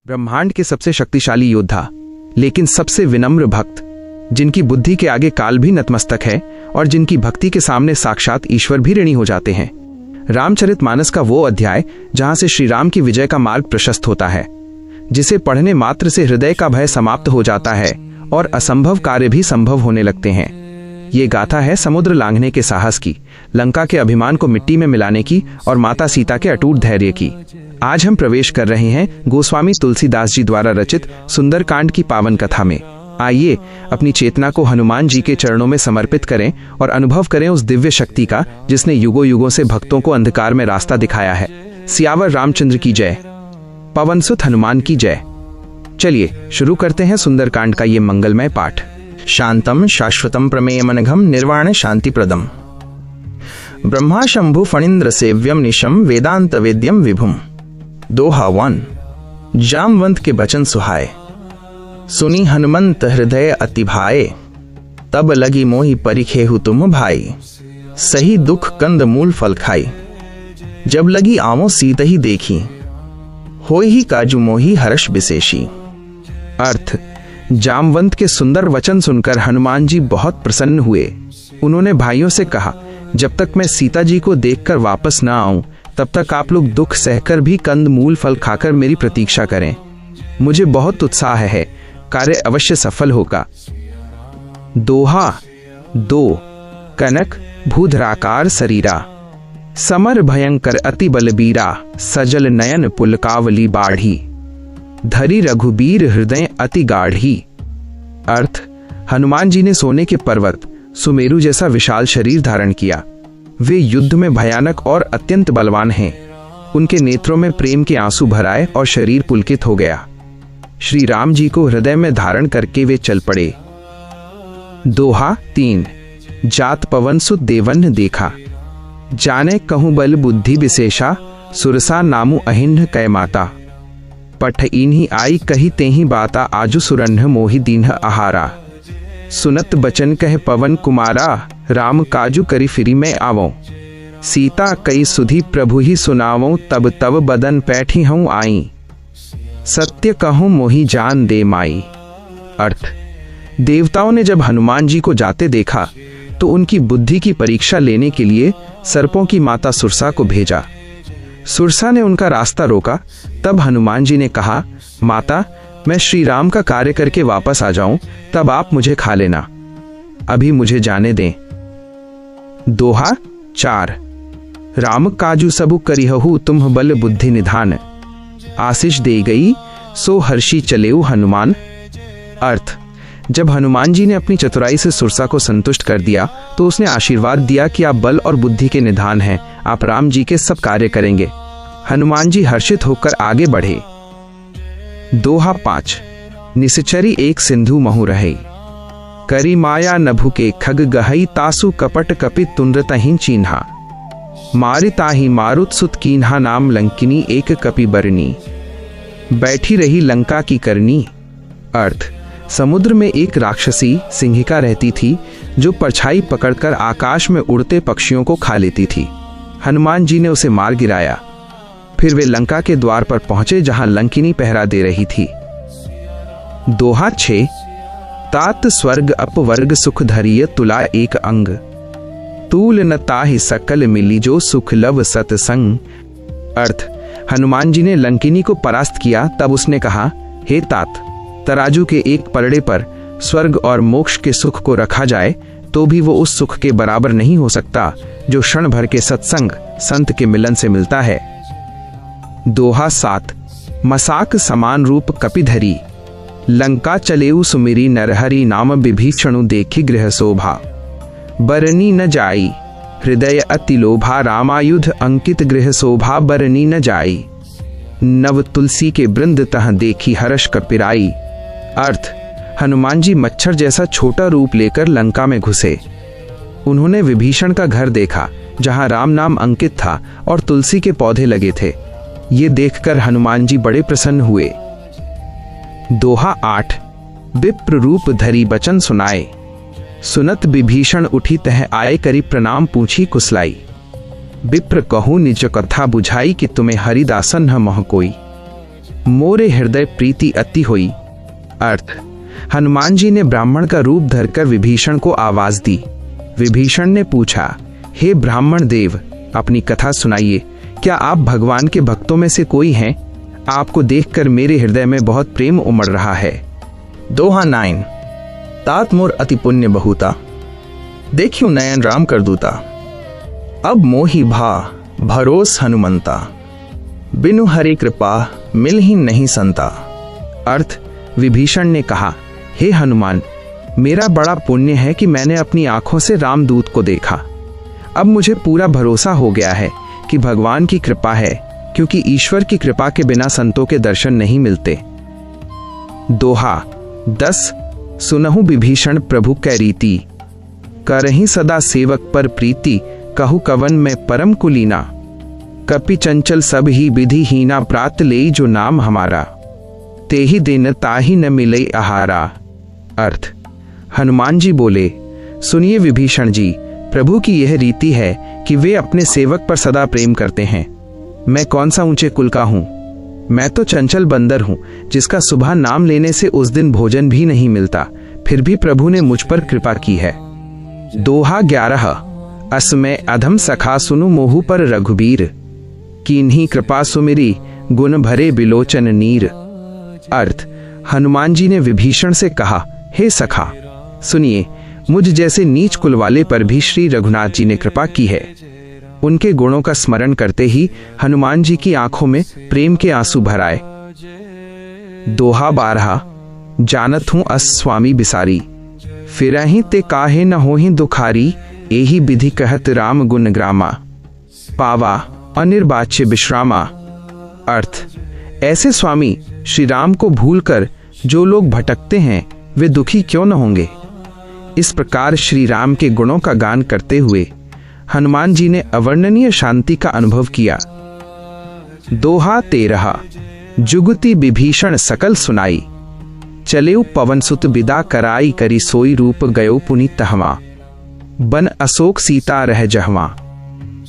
ब्रह्मांड के सबसे शक्तिशाली योद्धा लेकिन सबसे विनम्र भक्त, जिनकी बुद्धि के आगे काल भी नतमस्तक है और जिनकी भक्ति के सामने साक्षात ईश्वर भी ऋणी हो जाते हैं। रामचरितमानस का वो अध्याय जहां से श्री राम की विजय का मार्ग प्रशस्त होता है, जिसे पढ़ने मात्र से हृदय का भय समाप्त हो जाता है और असंभव कार्य भी संभव होने लगते हैं। ये गाथा है समुद्र लांघने के साहस की, लंका के अभिमान को मिट्टी में मिलाने की और माता सीता के अटूट धैर्य की। आज हम प्रवेश कर रहे हैं गोस्वामी तुलसीदास जी द्वारा रचित सुंदरकांड की पावन कथा में। आइए अपनी चेतना को हनुमान जी के चरणों में समर्पित करें और अनुभव करें उस दिव्य शक्ति का जिसने युगों युगों से भक्तों को अंधकार में रास्ता दिखाया है। सियावर रामचंद्र की जय, पवनसुत हनुमान की जय। चलिए शुरू करते हैं सुंदरकांड का ये मंगलमय पाठ। शांतम शाश्वतम प्रमेयमनघम निर्वाण शांतिप्रदम ब्रह्मा शंभु फणीन्द्र सेव्यम निशम वेदांत वेद्यम विभुम। दोहा 1। जामवंत के बचन सुहाए, सुनी हनुमंत हृदय अति भाए। तब लगी मोहि परिखेहु तुम भाई, सही दुख कंद मूल फल खाई। जब लगी आवो सीत ही देखी, होई ही काजू मोहि हर्ष विशेषी। अर्थ, जामवंत के सुंदर वचन सुनकर हनुमान जी बहुत प्रसन्न हुए। उन्होंने भाइयों से कहा, जब तक मैं सीता जी को देखकर वापस ना आऊं तब तक आप लोग दुख सहकर भी कंद मूल फल खाकर मेरी प्रतीक्षा करें। मुझे बहुत उत्साह है, कार्य अवश्य सफल होगा। दोहा 2। कनक भूधराकार शरीरा, समर भयंकर अति बलबीरा। सजल नयन पुलकावली बाढ़ी, धरी रघुबीर हृदय अति गाढ़ी। अर्थ, हनुमान जी ने सोने के पर्वत सुमेरु जैसा विशाल शरीर धारण किया। वे युद्ध में भयानक और अत्यंत बलवान हैं। उनके नेत्रों में प्रेम के आंसू भर आए और शरीर पुलकित हो गया। श्री राम जी को हृदय में धारण करके वे चल पड़े। दोहा 3। जात पवनसुत देवन देखा, जाने कहूं बल बुद्धि विशेषा। सुरसा नामु अहिन्ह कै माता, पठ इन्हीं आई कही तेहि बाता। आजु सुरन्ह मोहि दीन्ह आहारा। सुनत बचन कह पवन कुमारा, राम काजु करी फिरी मैं आवो। सीता कई सुधी प्रभु ही सुनावो, तब तब बदन पैठी हूँ आई। सत्य कहूँ मोहि जान दे माई। अर्थ, देवताओं ने जब हनुमान जी को जाते देखा तो उनकी बुद्धि की परीक्षा लेने के लिए सर्पों की माता सुरसा को भेजा। सुरसा ने उनका रास्ता रोका। तब हनुमान जी ने कहा, माता, मैं श्री राम का कार्य करके वापस आ जाऊं तब आप मुझे खा लेना, अभी मुझे जाने दें। दोहा 4। राम काजू सबु करिहु तुम बल बुद्धि निधान। आशीष दे गई सो हर्षी चलेऊ हनुमान। अर्थ, जब हनुमान जी ने अपनी चतुराई से सुरसा को संतुष्ट कर दिया तो उसने आशीर्वाद दिया कि आप बल और बुद्धि के निधान हैं, आप राम जी के सब कार्य करेंगे। हनुमान जी हर्षित होकर आगे बढ़े। दोहा 5। निश्चरी एक सिंधु महु रहे, करी माया नभु के खग गहई। तासु कपट कपित तुंद्रतहि चीन्हा, मारि ताहि मारुत सुत कीन्हा। नाम लंकिनी एक कपि बरनी, बैठी रही लंका की करनी। अर्थ, समुद्र में एक राक्षसी सिंहिका रहती थी जो परछाई पकड़कर आकाश में उड़ते पक्षियों को खा लेती थी। हनुमान जी ने उसे मार गिराया। फिर वे लंका के द्वार पर पहुंचे जहां लंकिनी पहरा दे रही थी। दोहा 6। तात स्वर्ग अपवर्ग सुख धरिय तुला एक अंग। तूल न ताहि सकल मिली जो सुख लव सतसंग। अर्थ, हनुमान जी ने लंकिनी को परास्त किया। तब उसने कहा, हे तात, तराजू के एक पलड़े पर स्वर्ग और मोक्ष के सुख को रखा जाए तो भी वो उस सुख के बराबर नहीं हो सकता जो क्षण भर के सत्संग संत के मिलन से मिलता है। दोहा 7। मसाक समान रूप कपिधरी, लंका चलेऊ सुमिरी नरहरि। नाम विभीषणु देखी गृह शोभा, बरनी न जाई हृदय अति लोभा। रामायुध अंकित गृह शोभा, बरनी न जाई। नव तुलसी के वृंद तह देखी हर्ष कपिराई। अर्थ, हनुमान जी मच्छर जैसा छोटा रूप लेकर लंका में घुसे। उन्होंने विभीषण का घर देखा जहां राम नाम अंकित था और तुलसी के पौधे लगे थे। ये देखकर हनुमान जी बड़े प्रसन्न हुए। दोहा 8। विप्र रूप धरी बचन सुनाए, सुनत विभीषण उठी तह आए। करी प्रणाम पूछी कुशलाई। विप्र कहूँ निज कथा बुझाई, कि तुम्हें हरिदासन न मोह कोई। मोरे हृदय प्रीति अति हुई। अर्थ, हनुमान जी ने ब्राह्मण का रूप धरकर विभीषण को आवाज दी। विभीषण ने पूछा, हे ब्राह्मण देव, अपनी कथा सुनाइए। क्या आप भगवान के भक्तों में से कोई हैं? आपको देखकर मेरे हृदय में बहुत प्रेम उमड़ रहा है। दोहा 9। तात मोर अति पुण्य बहुता, देखियो नयन राम कर दूता। अब मोहि भा भरोस हनुमंता, बिनु हरि कृपा मिल ही नहीं संता। अर्थ, विभीषण ने कहा, हे हनुमान, मेरा बड़ा पुण्य है कि मैंने अपनी आंखों से रामदूत को देखा। अब मुझे पूरा भरोसा हो गया है कि भगवान की कृपा है, क्योंकि ईश्वर की कृपा के बिना संतों के दर्शन नहीं मिलते। दोहा 10। सुनहु विभीषण प्रभु कै रीति, करहि सदा सेवक पर प्रीति। कहु कवन में परम कुलीना, कपि चंचल सब ही विधि हीना। प्रात ले जो नाम हमारा, तेहि दिन ताहि न मिले आहारा। अर्थ, हनुमान जी बोले, सुनिए विभीषण जी, प्रभु की यह रीति है कि वे अपने सेवक पर सदा प्रेम करते हैं। मैं कौन सा ऊंचे कुल का हूं? मैं तो चंचल बंदर हूं, जिसका सुबह नाम लेने से उस दिन भोजन भी नहीं मिलता। फिर भी प्रभु ने मुझ पर कृपा की है। दोहा 11। असमय अधम सखा सुनु मोहु पर रघुबीर, कीन्ही कृपा सुमिरी गुण भरे बिलोचन नीर। अर्थ, हनुमान जी ने विभीषण से कहा, हे सखा, सुनिए, मुझ जैसे नीच कुल वाले पर भी श्री रघुनाथ जी ने कृपा की है। उनके गुणों का स्मरण करते ही हनुमान जी की आंखों में प्रेम के आंसू भर आए। दोहा 12। जानत हूं अस स्वामी बिसारी, फिरहि ते काहे न होहि दुखारी। एही विधि कहत राम गुण ग्रामा, पावा अनिर्वाच्य विश्रामा। अर्थ, ऐसे स्वामी श्री राम को भूलकर जो लोग भटकते हैं, वे दुखी क्यों न होंगे। इस प्रकार श्री राम के गुणों का गान करते हुए हनुमान जी ने अवर्णनीय शांति का अनुभव किया। दोहा 13। जुगति विभीषण सकल सुनाई, चलेउ पवन सुत विदा कराई। करी सोई रूप गयो पुनि तहवा, बन अशोक सीता रह जहवा।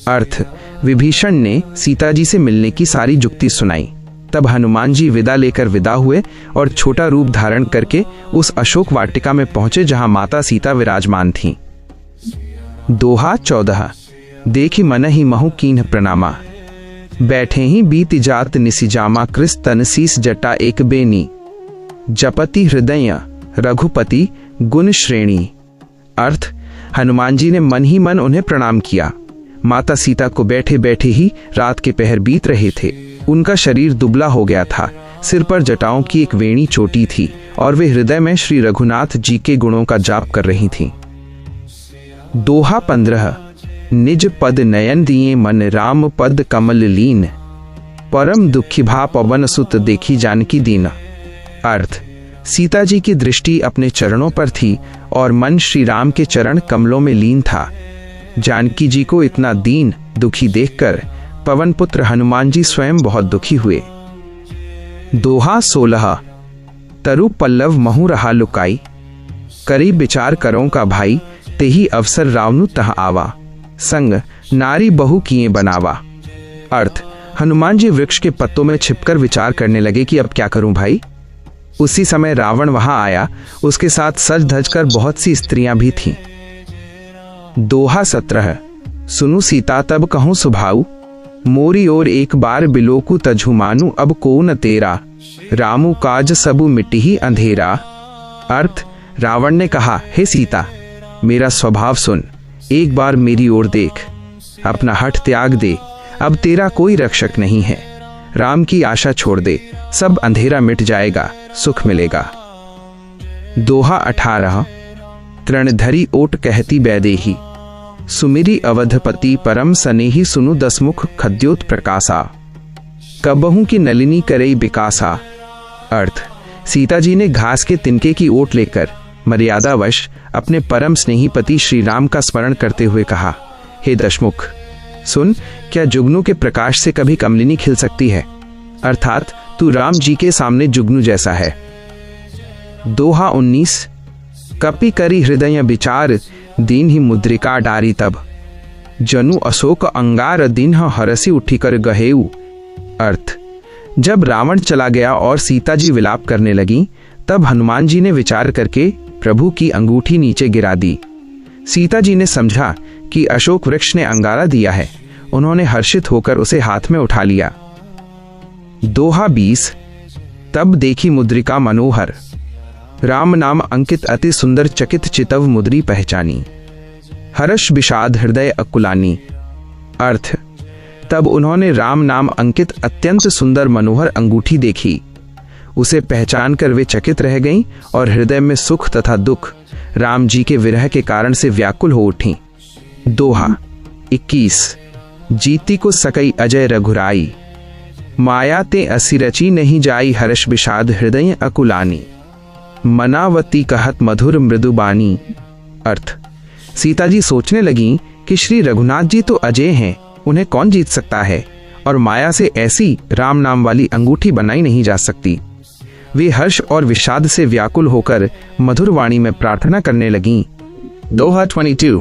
अर्थ, विभीषण ने सीता जी से मिलने की सारी जुक्ति सुनाई। तब हनुमान जी विदा लेकर विदा हुए और छोटा रूप धारण करके उस अशोक वाटिका में पहुंचे जहां माता सीता विराजमान थीं। दोहा 14। देखी मन ही महु कीन्ह प्रणामा, बैठे ही बीत जात निसिजामा। कृस तन शीस जटा एक बेनी, जपति हृदय रघुपति गुण श्रेणी। अर्थ, हनुमान जी ने मन ही मन उन्हें प्रणाम किया। माता सीता को बैठे बैठे ही रात के पहर बीत रहे थे। उनका शरीर दुबला हो गया था, सिर पर जटाओं की एक वेणी चोटी थी और वे हृदय में श्री रघुनाथ जी के गुणों का जाप कर रही थीं। दोहा 15। निज पद नयन दिए मन राम पद कमल लीन, परम दुखी भा पवन सुत देखी जानकी दीन। अर्थ, सीता जी की दृष्टि अपने चरणों पर थी और मन श्री राम के चरण कमलों में लीन था। जानकी जी को इतना दीन दुखी देखकर पवन पुत्र हनुमान जी स्वयं बहुत दुखी हुए। दोहा 16। तरु पल्लव महु रहा लुकाई, करी विचार करो का भाई। तेही अवसर रावनु तह आवा, संग नारी बहु किए बनावा। अर्थ, हनुमान जी वृक्ष के पत्तों में छिपकर विचार करने लगे कि अब क्या करूं भाई। उसी समय रावण वहां आया, उसके साथ सज धज कर बहुत सी स्त्रियां भी थीं। दोहा 17। सुनु सीता तब कहूं सुभाऊ, मोरी ओर एक बार बिलोकु तजु मानु। अब को न तेरा, रामु काज सबु मिट्टी ही अंधेरा। अर्थ, रावण ने कहा, हे सीता, मेरा स्वभाव सुन, एक बार मेरी ओर देख, अपना हठ त्याग दे। अब तेरा कोई रक्षक नहीं है, राम की आशा छोड़ दे, सब अंधेरा मिट जाएगा, सुख मिलेगा। दोहा 18। तृणधरी ओट कहती बैदेही, सुमिरी अवधपति परम सनेही। सुनु दसमुख खद्योत प्रकाशा, कबहू की नलिनी करई विकासा। अर्थ, सीता जी ने घास के तिनके की ओट लेकर मर्यादावश अपने परम स्नेही पति श्री राम का स्मरण करते हुए कहा, हे दशमुख, सुन, क्या जुगनू के प्रकाश से कभी कमलिनी खिल सकती है? अर्थात तू राम जी के सामने जुगनू जैसा है। दोहा 19। कपि करी हृदय विचार, दीन ही मुद्रिका डारी तब। जनु अशोक अंगार दिन हरसी उठी कर गहेऊ। अर्थ, जब रावण चला गया और सीता जी विलाप करने लगी, तब हनुमान जी ने विचार करके प्रभु की अंगूठी नीचे गिरा दी। सीता जी ने समझा कि अशोक वृक्ष ने अंगारा दिया है। उन्होंने हर्षित होकर उसे हाथ में उठा लिया। दोहा 20। तब देखी मुद्रिका मनोहर, राम नाम अंकित अति सुंदर चकित चितव मुद्री पहचानी, हर्ष विषाद हृदय अकुलानी। अर्थ, तब उन्होंने राम नाम अंकित अत्यंत सुंदर मनोहर अंगूठी देखी, उसे पहचान कर वे चकित रह गईं और हृदय में सुख तथा दुख राम जी के विरह के कारण से व्याकुल हो उठी। दोहा 21। जीती को सकई अजय रघुराई, माया ते असी रची नहीं जाई, हर्ष विषाद हृदय अकुलानी, मनावती कहत मधुर मृदुबानी। अर्थ, सीता जी सोचने लगीं कि श्री रघुनाथ जी तो अजय हैं, उन्हें कौन जीत सकता है, और माया से ऐसी राम नाम वाली अंगूठी बनाई नहीं जा सकती। वे हर्ष और विषाद से व्याकुल होकर मधुर वाणी में प्रार्थना करने लगीं। दोहा 22।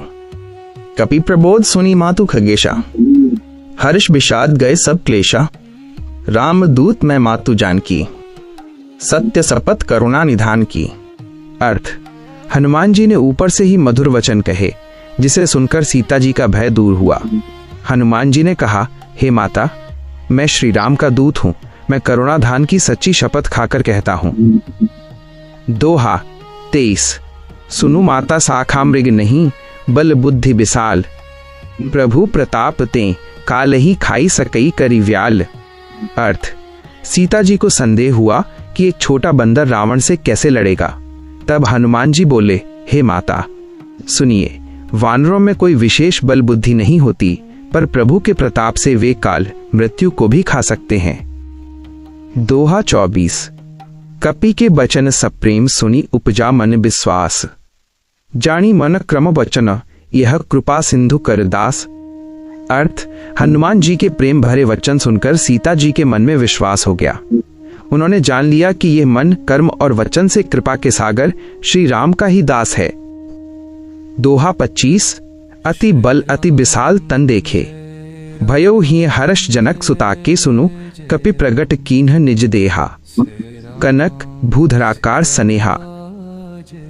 कपि प्रबोध सुनी मातु खगेशा, हर्ष विषाद गए सब क्लेशा, राम दूत मैं मातु जानकी, सत्य शपथ करुणा निधान की। अर्थ, हनुमान जी ने ऊपर से ही मधुर वचन कहे, जिसे सुनकर सीता जी का भय दूर हुआ। हनुमान जी ने कहा, हे माता, मैं श्री राम का दूत हूं, मैं करुणाधान की सच्ची शपथ खाकर कहता हूं। दोहा 23। सुनु माता साखा मृग नहीं, बल बुद्धि विशाल, प्रभु प्रताप ते काल ही खाई सकई करी व्याल। अर्थ, सीता जी को संदेह हुआ कि एक छोटा बंदर रावण से कैसे लड़ेगा। तब हनुमान जी बोले, हे माता, सुनिए, वानरों में कोई विशेष बल बुद्धि नहीं होती, पर प्रभु के प्रताप से वे काल मृत्यु को भी खा सकते हैं। दोहा 24। कपि के बचन सप्रेम सुनी उपजा मन विश्वास, जानी मन क्रम वचन यह कृपा सिंधु कर दास। अर्थ, हनुमान जी के प्रेम भरे वचन सुनकर सीता जी के मन में विश्वास हो गया। उन्होंने जान लिया कि यह मन कर्म और वचन से कृपा के सागर श्री राम का ही दास है। दोहा 25। अति बल अति विशाल तन देखे, भयो ही हर्ष जनक सुताके सुनु, कपि प्रगट कीन्ह निज देहा, कनक भूधराकार सनेहा।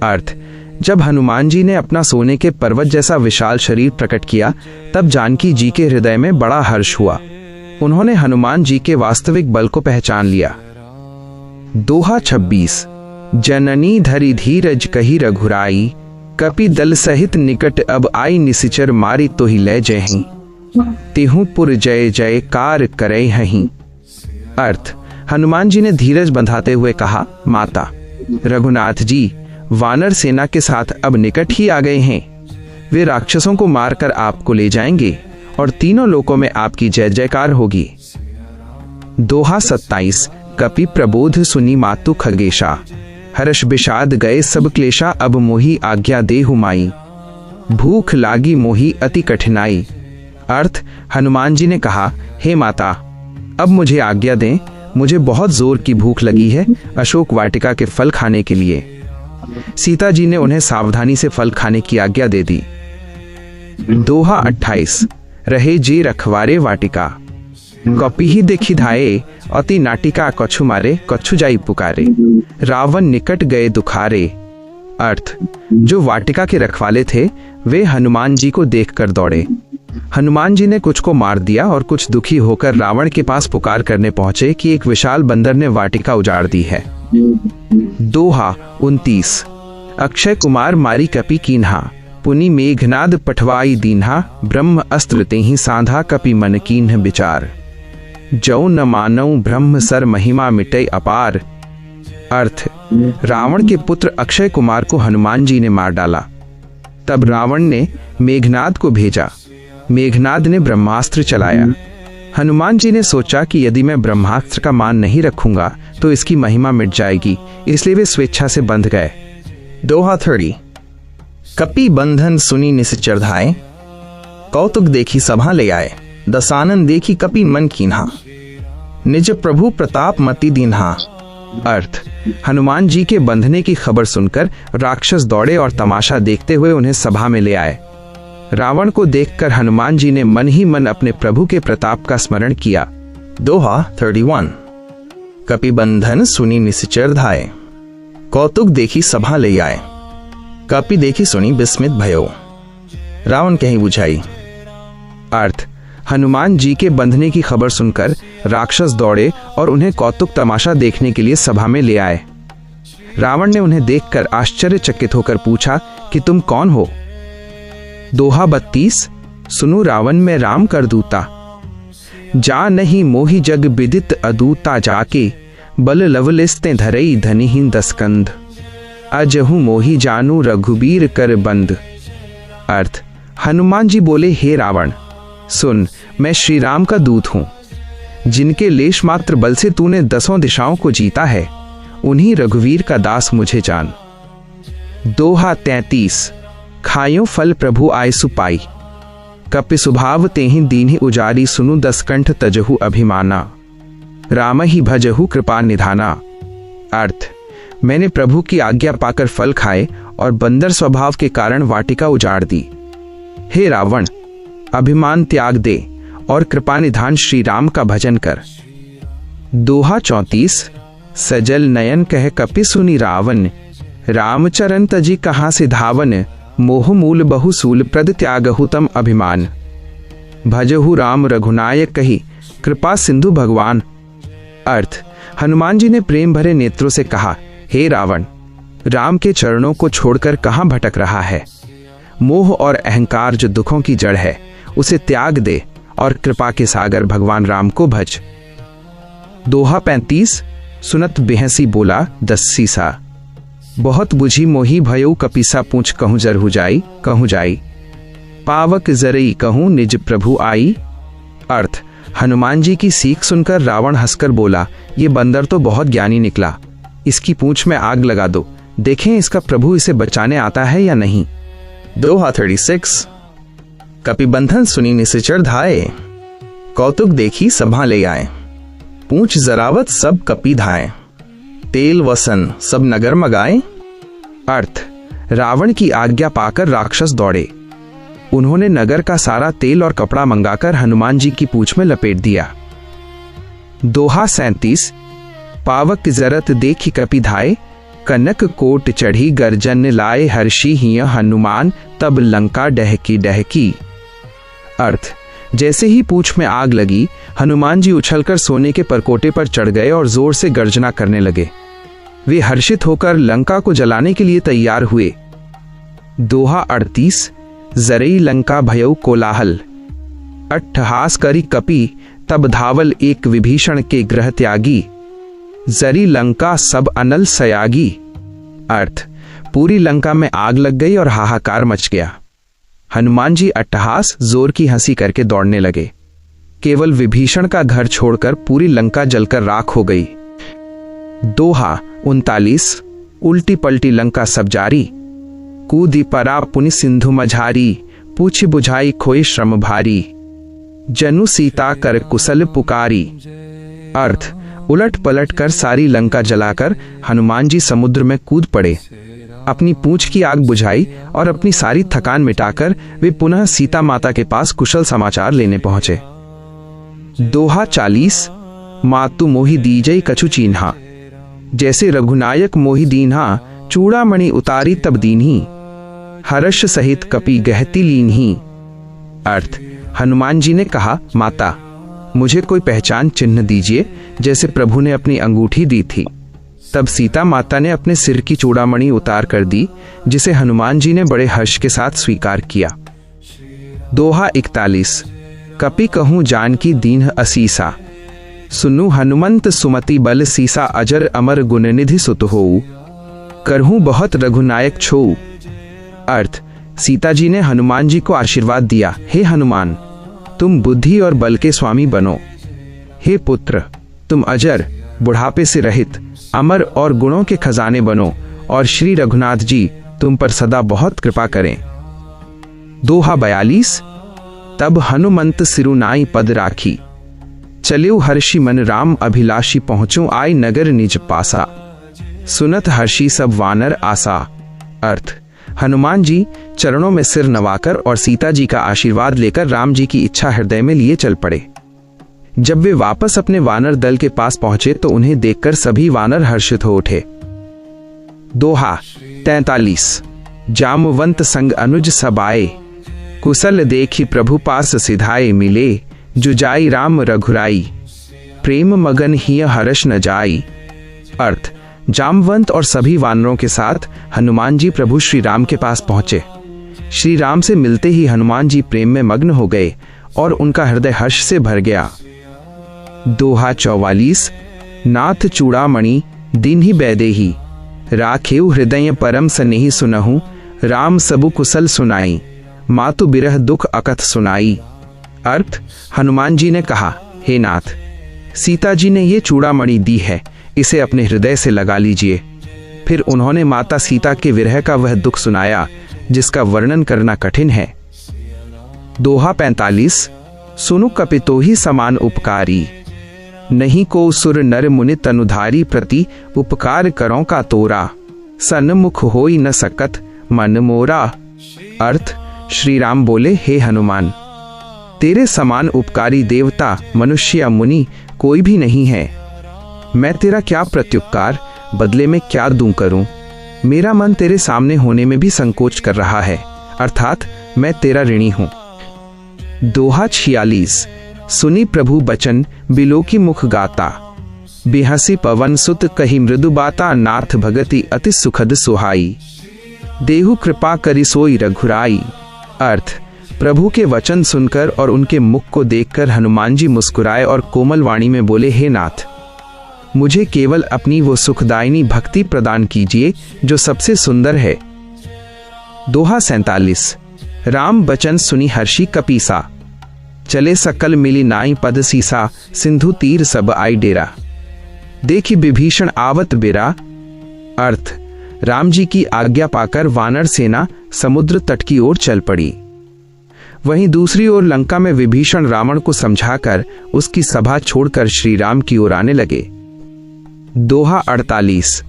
अर्थ, जब हनुमान जी ने अपना सोने के पर्वत जैसा विशाल शरीर प्रकट किया, तब जानकी जी के हृदय में बड़ा हर्ष हुआ। उन्होंने हनुमान जी के वास्तविक बल को पहचान लिया। दोहा 26। जननी धरि धीरज कही रघुराई, कपि दल सहित निकट अब आई, निसिचर मारी तो ही ले जयहि, तिहु पुर जय जय कार करे हहीं। अर्थ, हनुमान जी ने धीरज बंधाते हुए कहा, माता, रघुनाथ जी वानर सेना के साथ अब निकट ही आ गए हैं। वे राक्षसों को मारकर आपको ले जाएंगे और तीनों लोकों में आपकी जय जयकार होगी। दोहा 27। कपि प्रबोध सुनी मातु खगेशा, हर्ष विषाद गए सब क्लेशा, अब मोही आज्ञा देहु माई, भूख लागी मोही अति कठिनाई। अर्थ, हनुमान जी ने कहा, हे माता, अब मुझे आज्ञा दें, मुझे बहुत जोर की भूख लगी है अशोक वाटिका के फल खाने के लिए। सीता जी ने उन्हें सावधानी से फल खाने की आज्ञा दे दी। दोहा 28। रहे जे रखवारे वाटिका, कपि ही देखी धाये, अति नाटिका कछु मारे, कछु जाई पुकारे, रावण निकट गए दुखारे। अर्थ, जो वाटिका के रखवाले थे वे हनुमान जी को देखकर दौड़े। हनुमान जी ने कुछ को मार दिया और कुछ दुखी होकर रावण के पास पुकार करने पहुंचे कि एक विशाल बंदर ने वाटिका उजाड़ दी है। दोहा 29। अक्षय कुमार मारी कपि कीन्हा, पुनि मेघनाद पठवाई दीन्हा, ब्रह्म अस्त्र तेहि साधा, कपि मन कीन्ह विचार, जौ न मानऊ ब्रह्म सर महिमा मिटै अपार। अर्थ, रावण के पुत्र अक्षय कुमार को हनुमान जी ने मार डाला। तब रावण ने मेघनाद को भेजा। मेघनाद ने ब्रह्मास्त्र चलाया। हनुमान जी ने सोचा कि यदि मैं ब्रह्मास्त्र का मान नहीं रखूंगा तो इसकी महिमा मिट जाएगी, इसलिए वे स्वेच्छा से बंध गए। दोहा 30। कपि बंधन सुनी निश्चर धाये, कौतुक देखी सभा ले आए, दसानन देखी कपि मन कीन्हा, निज प्रभु प्रताप मति दीन्हा। अर्थ, हनुमान जी के बंधने की खबर सुनकर राक्षस दौड़े और तमाशा देखते हुए उन्हें सभा में ले आए। रावण को देखकर हनुमान जी ने मन ही मन अपने प्रभु के प्रताप का स्मरण किया। दोहा 31। कपिबंधन सुनी निश्चर धाये, कौतुक देखी सभा ले आए। कपि देखी सुनी विस्मित भयो, रावण कहीं बुझाई। अर्थ, हनुमान जी के बंधने की खबर सुनकर राक्षस दौड़े और उन्हें कौतुक तमाशा देखने के लिए सभा में ले आए। रावण ने उन्हें देखकर आश्चर्यचकित होकर पूछा कि तुम कौन हो। दोहा 32। सुनु रावण में राम कर दूता, जा नहीं मोहि जग विदित अदूता जाके, बल लवलिस्ते धरई धनिहीन दसकंद, अजहु मोहि जानू रघुबीर कर बंद। अर्थ, हनुमान जी बोले, हे रावण सुन, मैं श्री राम का दूत हूं। जिनके लेश मात्र बल से तूने 10 दिशाओं को जीता है, उन्हीं रघुवीर का दास मुझे जान। दोहा 33। खायो फल प्रभु आय सुपाई, कपि सुभाव तेहि दीन्हि उजारी, सुनु 10 कंठ तजहु अभिमाना, राम ही भजहु कृपा निधाना। अर्थ, मैंने प्रभु की आज्ञा पाकर फल खाए और बंदर स्वभाव के कारण वाटिका उजाड़ दी। हे रावण, अभिमान त्याग दे और कृपा निधान श्री राम का भजन कर। दोहा 34। सजल नयन कह कपि सुनी रावण, रामचरण तजी कहाँ से धावन, मोह मूल बहुसूल प्रद त्यागहु तम अभिमान, भजहु राम रघुनायक कही, कृपा सिंधु भगवान। अर्थ, हनुमान जी ने प्रेम भरे नेत्रों से कहा, हे रावण, राम के चरणों को छोड़कर कहां भटक रहा है। मोह और अहंकार जो दुखों की जड़ है, उसे त्याग दे और कृपा के सागर भगवान राम को भज। दोहा 35। सुनत बेहसी बोला 10 सीसा, बहुत बुझी मोही भयउ कपिसा, पूछ कहूं जरहु जाई कहूं जाई, पावक जरई कहूं निज प्रभु आई। अर्थ, हनुमान जी की सीख सुनकर रावण हंसकर बोला, ये बंदर तो बहुत ज्ञानी निकला, इसकी पूंछ में आग लगा दो, देखें इसका प्रभु इसे बचाने आता है या नहीं। दोहा 36। कपिबंधन सुनी निश्चर धाये, कौतुक देखी सभा ले आए, पूंछ जरावत सब कपि धाये, तेल वसन सब नगर मगाए। अर्थ, रावण की आज्ञा पाकर राक्षस दौड़े। उन्होंने नगर का सारा तेल और कपड़ा मंगाकर हनुमान जी की पूंछ में लपेट दिया। दोहा 37। पावक जरत देखी कपि धाये, कनक कोट चढ़ी गर्जन लाए, हर्षी हिय हनुमान तब लंका डहकी डहकी। अर्थ, जैसे ही पूंछ में आग लगी, हनुमान जी उछलकर सोने के परकोटे पर चढ़ गए और जोर से गर्जना करने लगे। वे हर्षित होकर लंका को जलाने के लिए तैयार हुए। दोहा 38। जरई लंका भयउ कोलाहल, अट्ठहास करी कपि तब धावल, एक विभीषण के ग्रह त्यागी, जरी लंका सब अनल सयागी। अर्थ, पूरी लंका में आग लग गई और हाहाकार मच गया। हनुमान जी अट्टहास जोर की हंसी करके दौड़ने लगे। केवल विभीषण का घर छोड़कर पूरी लंका जलकर राख हो गई। दोहा 39। उल्टी पलटी लंका सब जारी, कूदी परा पुनि सिंधु मझारी, पूछी बुझाई खोई श्रम भारी, जनु सीता कर कुशल पुकारी। अर्थ, उलट पलट कर सारी लंका जलाकर हनुमान जी समुद्र में कूद पड़े। अपनी पूंछ की आग बुझाई और अपनी सारी थकान मिटाकर वे पुनः सीता माता के पास कुशल समाचार लेने पहुंचे। दोहा 40। मातु मोहि दीजई कछु चीन्हा, जैसे रघुनायक मोहि दीन्हा, चूड़ामणि उतारी तब दीन्ही, हर्ष सहित कपि गहती लीन्ही। अर्थ, हनुमान जी ने कहा, माता मुझे कोई पहचान चिन्ह दीजिए, जैसे प्रभु ने अपनी अंगूठी दी थी। तब सीता माता ने अपने सिर की चूड़ामणि उतार कर दी, जिसे हनुमान जी ने बड़े हर्ष के साथ स्वीकार किया। दोहा 41। कपि कहूं जानकी दीन्ह असीसा, सुनु हनुमंत सुमति बल सीसा, अजर अमर गुण निधि सुत होऊ, करहूं बहुत रघुनायक छोऊ। अर्थ, सीता जी ने हनुमान जी को आशीर्वाद दिया, हे हनुमान तुम बुद्धि और बल के स्वामी बनो। हे पुत्र तुम अजर, बुढ़ापे से रहित, अमर और गुणों के खजाने बनो, और श्री रघुनाथ जी तुम पर सदा बहुत कृपा करें। दोहा 42। तब हनुमंत सिरुनाई पद राखी, चलियो हर्षि मन राम अभिलाषी, पहुंचो आय नगर निज पासा, सुनत हर्षि सब वानर आसा। अर्थ, हनुमान जी चरणों में सिर नवाकर और सीता जी का आशीर्वाद लेकर राम जी की इच्छा हृदय में लिए चल पड़े। जब वे वापस अपने वानर दल के पास पहुंचे तो उन्हें देखकर सभी वानर हर्षित हो उठे। दोहा 43। जामवंत संग अनुज सब आए, कुशल देखी प्रभु पास सिधाए मिले, जुजाई राम रघुराई, प्रेम मगन हिय हर्ष न जाई। अर्थ, जामवंत और सभी वानरों के साथ हनुमान जी प्रभु श्री राम के पास पहुंचे। श्री राम से मिलते ही हनुमान जी प्रेम में मग्न हो गए और उनका हृदय हर्ष से भर गया। दोहा 44। नाथ चूड़ामणि दीन्हि बैदेही, राखेउ हृदय परम सनेही सुनहु, राम सबु कुशल सुनाई, मातु बिरह दुख अकथ सुनाई। अर्थ, हनुमान जी ने कहा, हे नाथ, सीता जी ने ये चूड़ामणि दी है, इसे अपने हृदय से लगा लीजिए। फिर उन्होंने माता सीता के विरह का वह दुख सुनाया जिसका वर्णन करना कठिन है। दोहा 45। सुनु कपितोहि समान उपकारी, नहीं को सुर नर मुनि तनुधारी, प्रति उपकार करो का तोरा, सन्मुख होई न सकत मन मोरा। अर्थ, श्री राम बोले, हे हनुमान, तेरे समान उपकारी देवता मनुष्य या मुनि कोई भी नहीं है। मैं तेरा क्या प्रत्युपकार बदले में क्या दूं करूं? मेरा मन तेरे सामने होने में भी संकोच कर रहा है, अर्थात मैं तेरा ऋणी हूं। दोहा 46। सुनी प्रभु बचन बिलो की मुख गाता, बिहसी पवन सुत कही मृदु बाता, नाथ भगति अति सुखद सुहाई, देहु कृपा करी सोई रघुराई। अर्थ, प्रभु के वचन सुनकर और उनके मुख को देखकर हनुमान जी मुस्कुराए और कोमल वाणी में बोले, हे नाथ, मुझे केवल अपनी वो सुखदायिनी भक्ति प्रदान कीजिए जो सबसे सुंदर है। दोहा 47। राम बचन सुनी हर्षी कपीसा, चले सकल मिली नाई पद सीसा, सिंधु तीर सब आई डेरा, देखी विभीषण आवत बेरा। अर्थ, राम जी की आज्ञा पाकर वानर सेना समुद्र तट की ओर चल पड़ी। वहीं दूसरी ओर लंका में विभीषण रावण को समझाकर उसकी सभा छोड़कर श्री राम की ओर आने लगे। दोहा 48।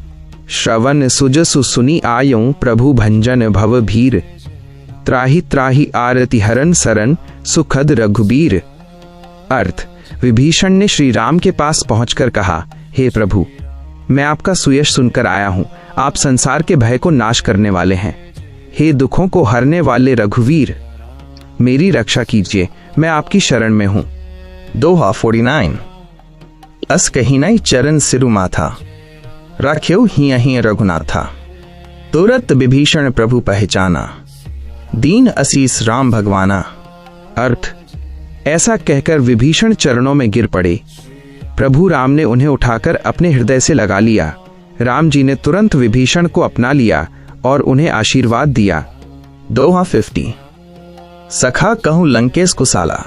श्रवण सुजसु सुनी आयऊं, प्रभु भंजन भव भीर, त्राहि त्राहि आरति हरन सरन, सुखद रघुबीर। अर्थ, विभीषण ने श्री राम के पास पहुंचकर कहा, हे प्रभु, मैं आपका सुयश सुनकर आया हूं। आप संसार के भय को नाश करने वाले हैं। हे दुखों को हरने वाले रघुवीर, मेरी रक्षा कीजिए, मैं आपकी शरण में हूं। दोहा 49। अस कहिनाई चरण सिरु माथा, राख्यो हियहि रघुनाथा, तुरत विभीषण प्रभु पहचाना, दीन असीस राम भगवाना। अर्थ, ऐसा कहकर विभीषण चरणों में गिर पड़े। प्रभु राम ने उन्हें उठाकर अपने हृदय से लगा लिया। राम जी ने तुरंत विभीषण को अपना लिया और उन्हें आशीर्वाद दिया। दोहा 50। सखा कहूं लंकेश कुशाला,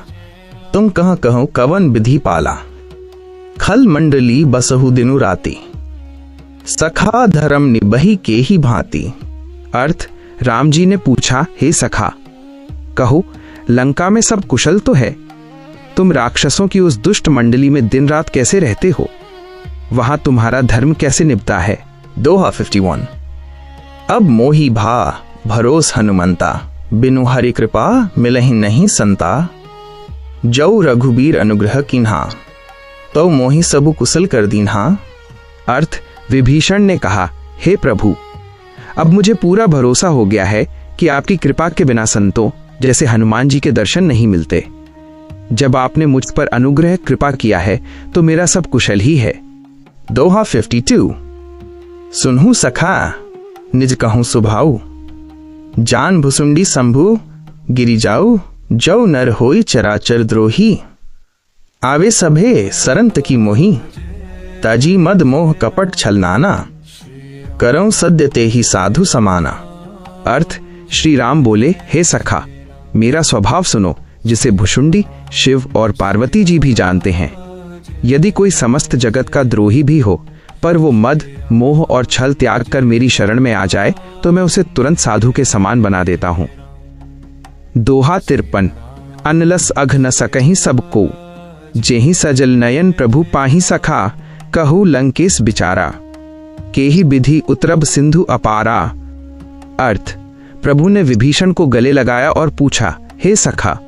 तुम कहाँ कहूं कवन विधि पाला, खल मंडली बसहु दिनु राती, सखा धर्म निबही के ही भांति। अर्थ, राम जी ने पूछा, हे सखा, कहो लंका में सब कुशल तो है? तुम राक्षसों की उस दुष्ट मंडली में दिन रात कैसे रहते हो? वहां तुम्हारा धर्म कैसे निभता है? दोहा 51। अब मोही भा भरोस हनुमंता, बिनु हरि कृपा मिलहि नहीं संता, जौ रघुबीर अनुग्रह किन्हा, तो मोहि सबु कुशल कर दीन्हा। अर्थ, विभीषण ने कहा, हे प्रभु, अब मुझे पूरा भरोसा हो गया है कि आपकी कृपा के बिना संतों जैसे हनुमान जी के दर्शन नहीं मिलते। जब आपने मुझ पर अनुग्रह कृपा किया है तो मेरा सब कुशल ही है। दोहा 52। सुनहु सखा निज कहूं सुभाऊ, जान भुसुंडी शंभु गिरि जाऊ, जौ नर होई चराचर द्रोही, आवे सभे सरंत की मोही, ताजी मद मोह कपट छलनाना, करऊं सद्य ते ही साधु समाना। अर्थ, श्री राम बोले, हे सखा, मेरा स्वभाव सुनो जिसे भुषुंडी, शिव और पार्वती जी भी जानते हैं। यदि कोई समस्त जगत का द्रोही भी हो पर वो मद, मोह और छल त्याग कर मेरी शरण में आ जाए तो मैं उसे तुरंत साधु के समान बना देता हूं। दोहा 53। अनलस अघ न सकहीं सबको, जेहि सजल नयन प्रभु पाहि सखा, कहू लंकेश बिचारा, केहि विधि उतरब सिंधु अपारा। अर्थ, प्रभु ने विभीषण को गले लगाया और पूछा, हे सखा,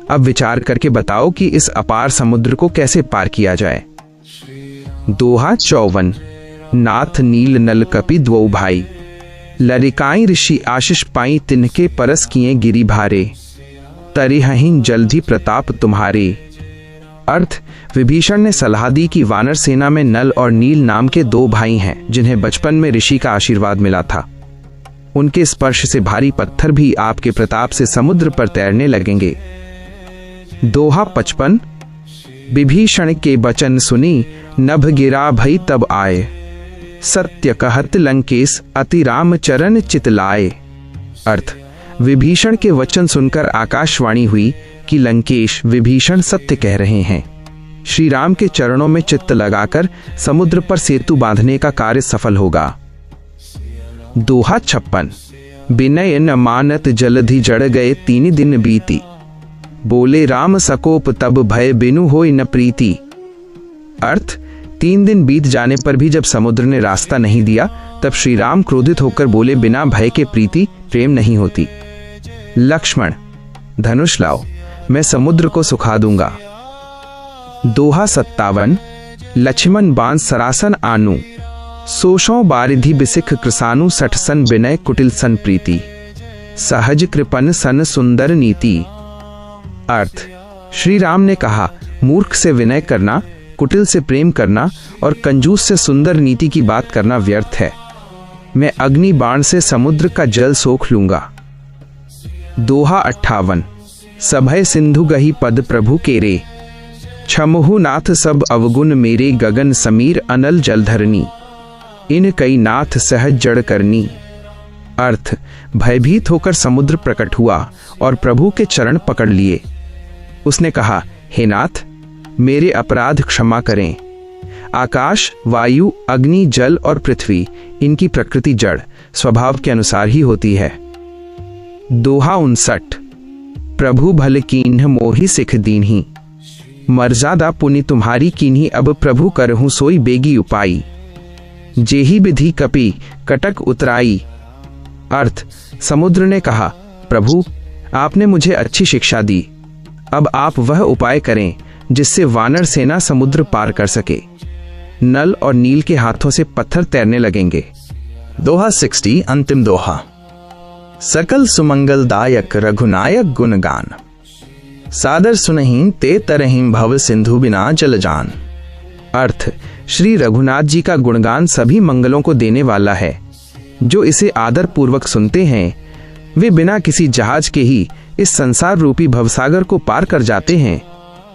अब विचार करके बताओ कि इस अपार समुद्र को कैसे पार किया जाए। दोहा 54। नाथ नील नल कपि द्वौ भाई, लरिकाई ऋषि आशीष पाई, तिनके परस किए गिरि भारे, तरिहहिं जल्दी प्रताप तुम्हारे। अर्थ, विभीषण ने सलाह दी कि वानर सेना में नल और नील नाम के 2 भाई हैं जिन्हें बचपन में ऋषि का आशीर्वाद मिला था। उनके स्पर्श से भारी पत्थर भी आपके प्रताप से समुद्र पर तैरने लगेंगे। दोहा 55। विभीषण के वचन सुनी, नभ गिरा भई तब आए, सत्य कहत लंकेश अति राम चरण चितलाए। अर्थ, विभीषण के वचन सुनकर आकाशवाणी हुई कि लंकेश विभीषण सत्य कह रहे हैं। श्री राम के चरणों में चित्त लगाकर समुद्र पर सेतु बांधने का कार्य सफल होगा। दोहा 56। विनय न मानत जलधि जड़ गए, 3 दिन बीती, बोले राम सकोप तब भय बिनु होय न प्रीति। अर्थ, 3 दिन बीत जाने पर भी जब समुद्र ने रास्ता नहीं दिया तब श्री राम क्रोधित होकर बोले, बिना भय के प्रीति प्रेम नहीं होती। लक्ष्मण, धनुष लाओ, मैं समुद्र को सुखा दूंगा। दोहा 57। लक्ष्मण बाण सरासन आनु, सोशों बारिधि बिसिख कृसानु, 60 सन विनय कुटिल सन प्रीति, सहज कृपन सन सुंदर नीति। अर्थ, श्री राम ने कहा, मूर्ख से विनय करना, कुटिल से प्रेम करना और कंजूस से सुंदर नीति की बात करना व्यर्थ है। मैं अग्नि बाण से समुद्र का जल सोख लूंगा। दोहा 58। सभय सिंधु गही पद प्रभु केरे, छमुहु नाथ सब अवगुण मेरे, गगन समीर अनल जलधरनी, इन कई नाथ सहज जड़ करनी। अर्थ, भयभीत होकर समुद्र प्रकट हुआ और प्रभु के चरण पकड़ लिए। उसने कहा, हे नाथ, मेरे अपराध क्षमा करें। आकाश, वायु, अग्नि, जल और पृथ्वी, इनकी प्रकृति जड़ स्वभाव के अनुसार ही होती है। दोहा 59। प्रभु भल कीन्ह मोहि सिख दीन्ही, मर्यादा पुनि तुम्हारी कीन्ही, अब प्रभु करहूं सोई बेगी उपाई, जेहि विधि कपि कटक उतराई। अर्थ, समुद्र ने कहा, प्रभु आपने मुझे अच्छी शिक्षा दी, अब आप वह उपाय करें जिससे वानर सेना समुद्र पार कर सके। नल और नील के हाथों से पत्थर तैरने लगेंगे। दोहा 60। अंतिम दोहा। सकल सुमंगलदायक रघुनायक गुणगान, सादर सुनहिं ते तरहिं भव सिंधु बिना जल जान। अर्थ, श्री रघुनाथ जी का गुणगान सभी मंगलों को देने वाला है। जो इसे आदर पूर्वक सुनते हैं वे बिना किसी जहाज के ही इस संसार रूपी भवसागर को पार कर जाते हैं।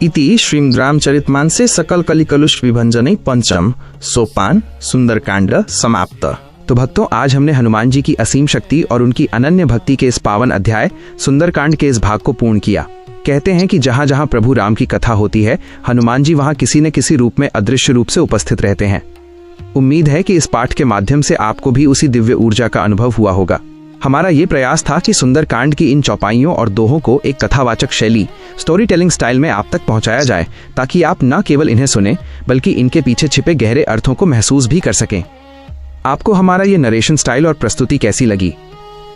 इति श्रीमद्रामचरितमानसे सकल कलिकलुष विभंजने 5 सोपान सुंदरकांड समाप्त। तो भक्तों, आज हमने हनुमान जी की असीम शक्ति और उनकी अनन्य भक्ति के इस पावन अध्याय सुंदरकांड के इस भाग को पूर्ण किया। कहते हैं कि जहां जहां प्रभु राम की कथा होती है, हनुमान जी वहां किसी न किसी रूप में अदृश्य रूप से उपस्थित रहते हैं। उम्मीद है कि इस पाठ के माध्यम से आपको भी उसी दिव्य ऊर्जा का अनुभव हुआ होगा। हमारा ये प्रयास था कि सुंदरकांड की इन चौपाइयों और दोहों को एक कथावाचक शैली, स्टोरी टेलिंग स्टाइल में आप तक पहुंचाया जाए, ताकि आप न केवल इन्हें सुने बल्कि इनके पीछे छिपे गहरे अर्थों को महसूस भी कर सकें। आपको हमारा ये नरेशन स्टाइल और प्रस्तुति कैसी लगी?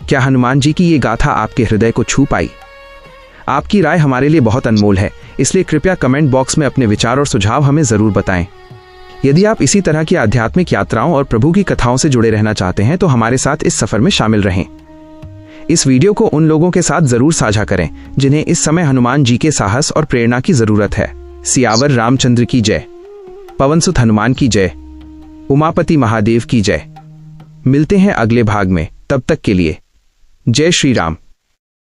क्या हनुमान जी की ये गाथा आपके हृदय को छू पाई? आपकी राय हमारे लिए बहुत अनमोल है, इसलिए कृपया कमेंट बॉक्स में अपने विचार और सुझाव हमें जरूर बताएं। यदि आप इसी तरह की आध्यात्मिक यात्राओं और प्रभु की कथाओं से जुड़े रहना चाहते हैं तो हमारे साथ इस सफर में शामिल रहें। इस वीडियो को उन लोगों के साथ जरूर साझा करें जिन्हें इस समय हनुमान जी के साहस और प्रेरणा की जरूरत है। सियावर रामचंद्र की जय, पवनसुत हनुमान की जय, उमापति महादेव की जय। मिलते हैं अगले भाग में, तब तक के लिए जय श्री राम।